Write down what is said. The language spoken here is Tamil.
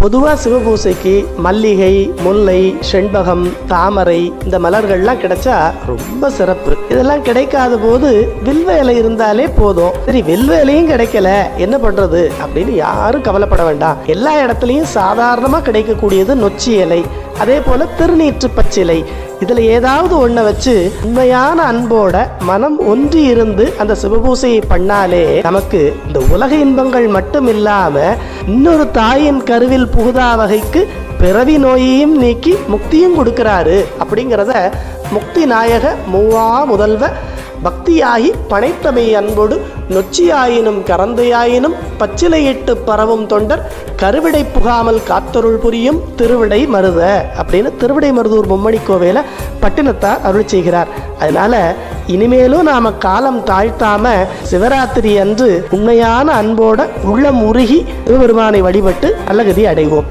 பொதுவாக சிவபூசைக்கு மல்லிகை, முல்லை, செண்பகம், தாமரை இந்த மலர்கள்லாம் கிடைச்சா ரொம்ப சிறப்பு. இதெல்லாம் கிடைக்காத போது வில்வ இலை இருந்தாலே போதும். சரி, வில்வ இலையும் கிடைக்கல என்ன பண்றது அப்படின்னு யாரும் கவலைப்பட வேண்டாம். எல்லா இடத்துலையும் சாதாரணமாக கிடைக்கக்கூடியது நொச்சி இலை, அதே போல திருநீற்று பச்சிலை. இதுல ஏதாவது ஒன்றை வச்சு உண்மையான அன்போட மனம் ஒன்றி இருந்து அந்த சிவபூசையை பண்ணாலே நமக்கு இந்த உலக இன்பங்கள் மட்டும் இல்லாம இன்னொரு தாயின் கருவில் புகுதா வகைக்கு பிறவி நோயையும் நீக்கி முக்தியும் கொடுக்கிறாரு. அப்படிங்கிறத முக்தி நாயக மூவா முதல்வ பக்தியாகி பனைத்தமை அன்போடு நொச்சியாயினும் கரந்தையாயினும் பச்சிலையிட்டு பரவும் தொண்டர் கருவிடை புகாமல் காத்தருள் புரியும் திருவிடை மருத அப்படின்னு திருவிடை மருதூர் மும்மணி கோவையில பட்டினத்தார் அருள் செய்கிறார். அதனால இனிமேலும் நாம காலம் தாழ்த்தாம சிவராத்திரி அன்று உண்மையான அன்போட உள்ளம் உருகி சிவபெருமானை வழிபட்டு நல்லகதி அடைவோம்.